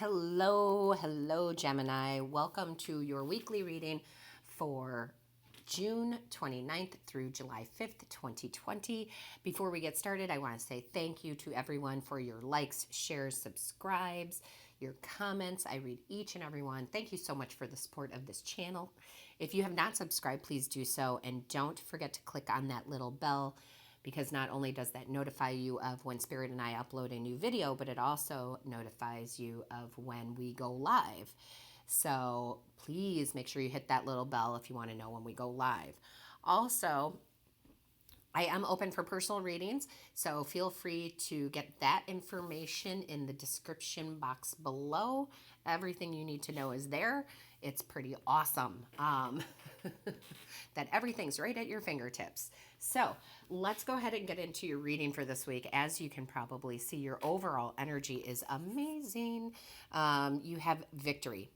Hello, Gemini. Welcome to your weekly reading for June 29th through July 5th, 2020. Before we get started, I want to say thank you to everyone for your likes, shares, subscribes, your comments. I read each and every one. Thank you so much for the support of this channel. If you have not subscribed, please do so. And don't forget to click on that little bell, because not only does that notify you of when Spirit and I upload a new video, but it also notifies you of when we go live. So please make sure you hit that little bell if you want to know when we go live. Also, I am open for personal readings, so feel free to get that information in the description box below. Everything you need to know is there. It's pretty awesome that everything's right at your fingertips. So let's go ahead and get into your reading for this week. As you can probably see, your overall energy is amazing. You have victory.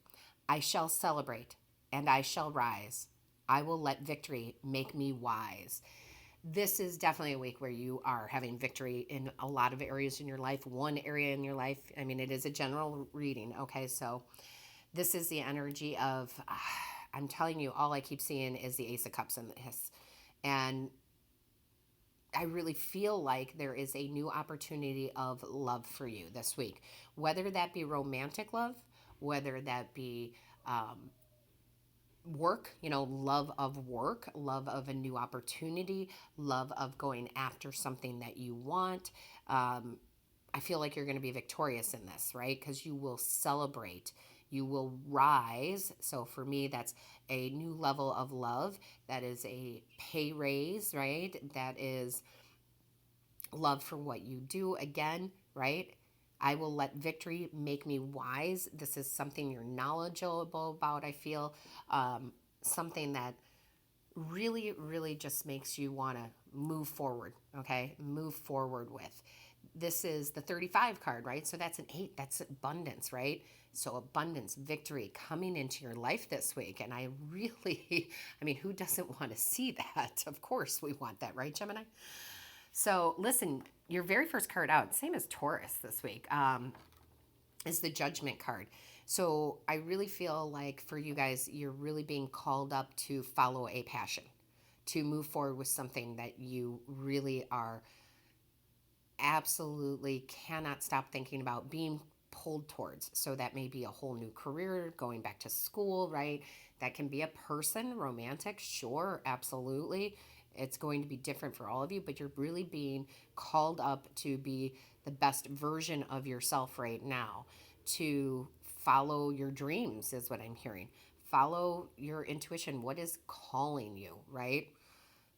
I shall celebrate and I shall rise. I will let victory make me wise. This is definitely a week where you are having victory in a lot of areas in your life. One area in your life, I mean, it is a general reading, okay? So this is the energy of, I'm telling you, all I keep seeing is the Ace of Cups in this. And I really feel like there is a new opportunity of love for you this week, whether that be romantic love, whether that be work, love of work, love of a new opportunity, love of going after something that you want. I feel like you're going to be victorious in this, right? Because you will celebrate, you will rise. So for me, that's a new level of love. That is a pay raise, right? That is love for what you do again, right? I will let victory make me wise. This is something you're knowledgeable about, I feel. Something that really just makes you want to move forward, okay? Move forward with. This is the 35 card, right? So that's an 8. That's abundance, right? So abundance, victory coming into your life this week. And I really, who doesn't want to see that? Of course we want that, right, Gemini? So listen, your very first card out, same as Taurus this week, is the Judgment card. So I really feel like for you guys, you're really being called up to follow a passion, to move forward with something that you really are absolutely cannot stop thinking about being pulled towards. So that may be a whole new career, going back to school, right? That can be a person, romantic, sure, absolutely. It's going to be different for all of you, but you're really being called up to be the best version of yourself right now, to follow your dreams, is what I'm hearing. Follow your intuition. What is calling you, right?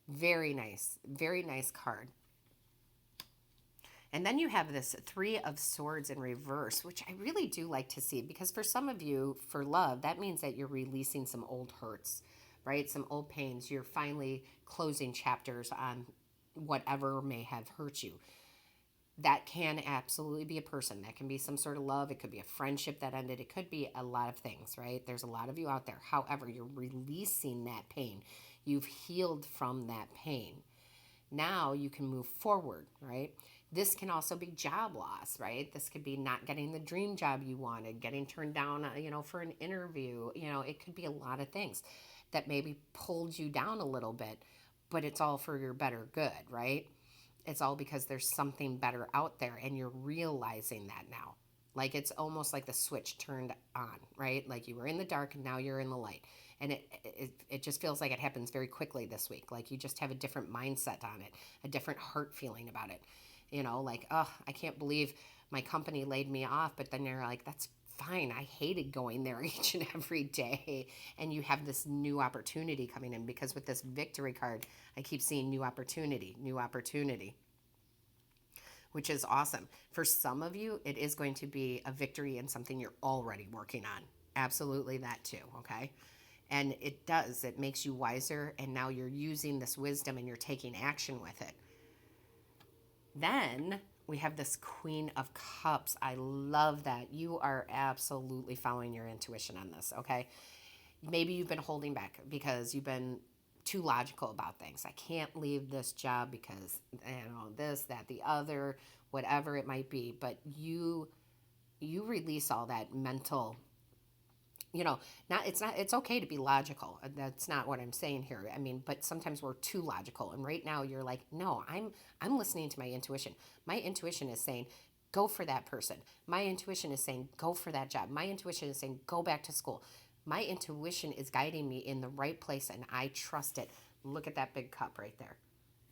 Very nice card. And then you have this 3 of Swords in reverse, which I really do like to see, because for some of you, for love, that means that you're releasing some old hurts, right? Some old pains. You're finally closing chapters on whatever may have hurt you. That can absolutely be a person. That can be some sort of love. It could be a friendship that ended. It could be a lot of things, right? There's a lot of you out there. However, you're releasing that pain. You've healed from that pain. Now you can move forward, right? This can also be job loss, right? This could be not getting the dream job you wanted, getting turned down, for an interview. It could be a lot of things that maybe pulled you down a little bit, but it's all for your better good, right? It's all because there's something better out there, and you're realizing that now. Like it's almost like the switch turned on, right? Like you were in the dark and now you're in the light. And it just feels like it happens very quickly this week. Like you just have a different mindset on it, a different heart feeling about it. Like, oh, I can't believe my company laid me off. But then you're like, that's fine. I hated going there each and every day. And you have this new opportunity coming in, because with this victory card, I keep seeing new opportunity, which is awesome. For some of you, it is going to be a victory in something you're already working on. Absolutely that too, okay? And it makes you wiser, and now you're using this wisdom and you're taking action with it. Then we have this Queen of Cups. I love that. You are absolutely following your intuition on this, okay? Maybe you've been holding back because you've been too logical about things. I can't leave this job because, this, that, the other, whatever it might be. But you you release all that mental, not it's okay to be logical. That's not what I'm saying here. I mean, but sometimes we're too logical. And right now you're like, no, I'm listening to my intuition. My intuition is saying, go for that person. My intuition is saying, go for that job. My intuition is saying, go back to school. My intuition is guiding me in the right place, and I trust it. Look at that big cup right there,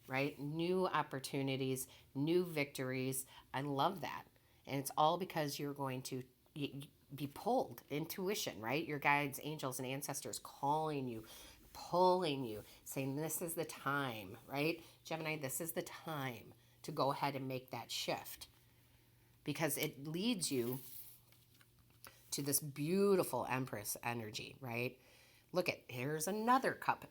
right? New opportunities, new victories. I love that. And it's all because you're going to be pulled. Intuition, right? Your guides, angels, and ancestors calling you, pulling you, saying, this is the time, right? Gemini, this is the time to go ahead and make that shift, because it leads you to this beautiful Empress energy, right? Look at, here's another cup,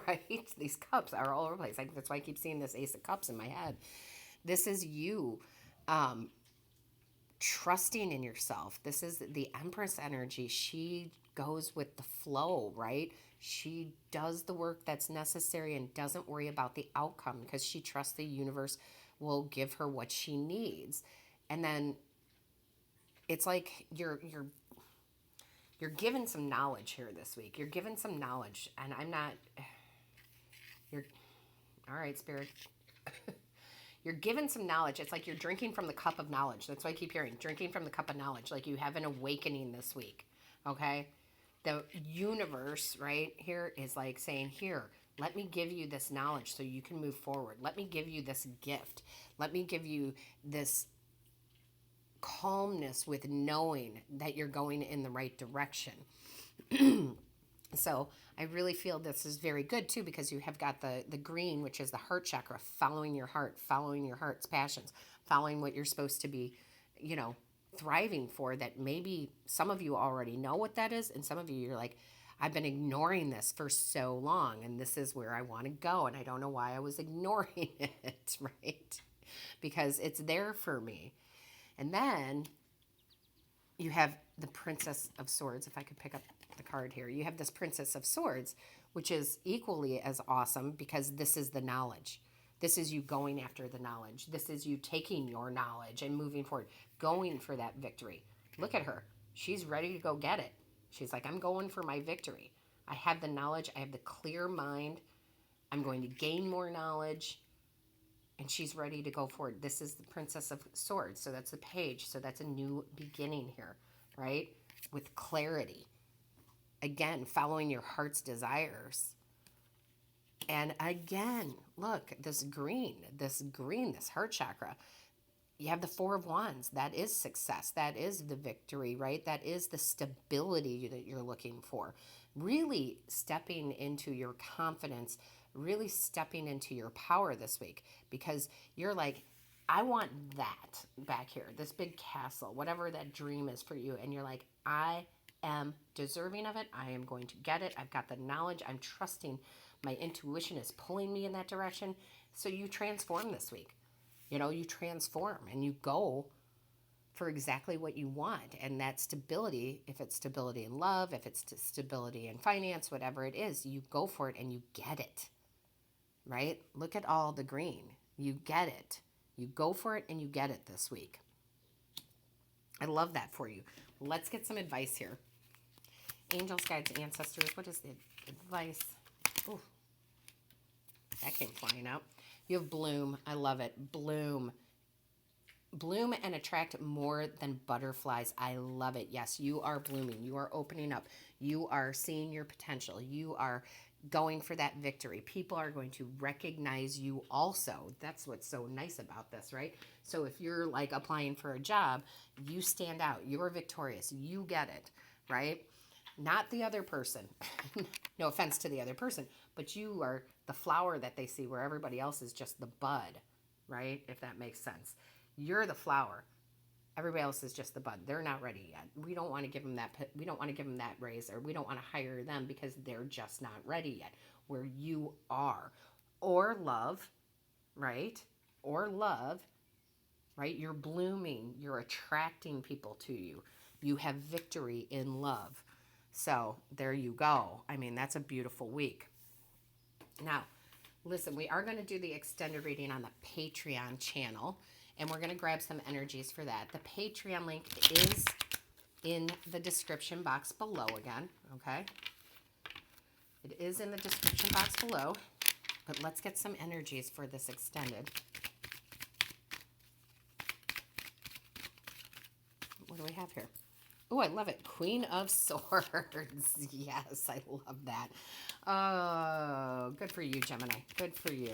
right? These cups are all over the place. That's why I keep seeing this Ace of Cups in my head. This is you trusting in yourself. This is the Empress energy. She goes with the flow, right? She does the work that's necessary and doesn't worry about the outcome, because she trusts the universe will give her what she needs. And then it's like you're given some knowledge here this week. You're given some knowledge, and you're, all right, Spirit. You're given some knowledge. It's like you're drinking from the cup of knowledge. That's why I keep hearing drinking from the cup of knowledge. Like you have an awakening this week, okay? The universe right here is like saying, here, let me give you this knowledge so you can move forward. Let me give you this gift. Let me give you this calmness with knowing that you're going in the right direction. So I really feel this is very good too, because you have got the green, which is the heart chakra, following your heart, following your heart's passions, following what you're supposed to be, thriving for, that maybe some of you already know what that is. And some of you, you're like, I've been ignoring this for so long, and this is where I want to go. And I don't know why I was ignoring it, right? Because it's there for me. And then you have the Princess of Swords. If I could pick up the card here, you have this Princess of Swords, which is equally as awesome, because this is the knowledge. This is you going after the knowledge. This is you taking your knowledge and moving forward, going for that victory. Look at her. She's ready to go get it. She's like, I'm going for my victory. I have the knowledge. I have the clear mind. I'm going to gain more knowledge. And she's ready to go forward. This is the Princess of Swords. So that's the page. So that's a new beginning here, right? With clarity. Again, following your heart's desires. And again, look, this heart chakra. You have the Four of Wands. That is success. That is the victory, right? That is the stability that you're looking for. Really stepping into your confidence, really stepping into your power this week, because you're like, I want that back here, this big castle, whatever that dream is for you. And you're like, I am deserving of it. I am going to get it. I've got the knowledge. I'm trusting my intuition is pulling me in that direction. So you transform this week. You transform and you go for exactly what you want. And that stability, if it's stability in love, if it's stability in finance, whatever it is, you go for it and you get it, right? Look at all the green. You get it. You go for it and you get it this week. I love that for you. Let's get some advice here. Angels, guides, ancestors, what is the advice? Ooh, that came flying out. You have bloom. I love it. Bloom. Bloom and attract more than butterflies. I love it. Yes, you are blooming. You are opening up. You are seeing your potential. You are going for that victory. People are going to recognize you also. That's what's so nice about this, right? So if you're like applying for a job, you stand out. You're victorious. You get it, right? Not the other person. No offense to the other person, but you are the flower that they see, where everybody else is just the bud, right? If that makes sense. You're the flower. Everybody else is just the bud. They're not ready yet. We don't want to give them that. We don't want to give them that raise, or we don't want to hire them because they're just not ready yet. Where you are, or love, right? Or love, right? You're blooming. You're attracting people to you. You have victory in love. So there you go. I mean, that's a beautiful week. Now, listen, we are going to do the extended reading on the Patreon channel. and we're going to grab some energies for that. The Patreon link is in the description box below again, okay? It is in the description box below, but let's get some energies for this extended. What do we have here? Oh, I love it. Queen of Swords. Yes, I love that. Oh, good for you, Gemini. Good for you.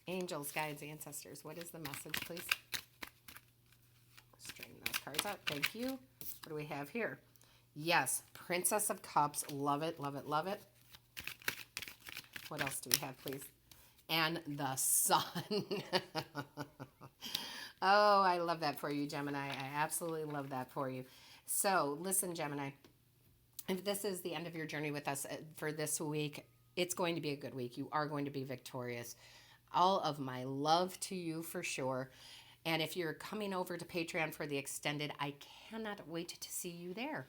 Angels, guides, ancestors. What is the message, please? Straighten those cards out. Thank you. What do we have here? Yes, Princess of Cups. Love it, love it, love it. What else do we have, please? And the Sun. Oh, I love that for you, Gemini. I absolutely love that for you. So, listen, Gemini, if this is the end of your journey with us for this week, it's going to be a good week. You are going to be victorious. All of my love to you for sure. And if you're coming over to Patreon for the extended, I cannot wait to see you there.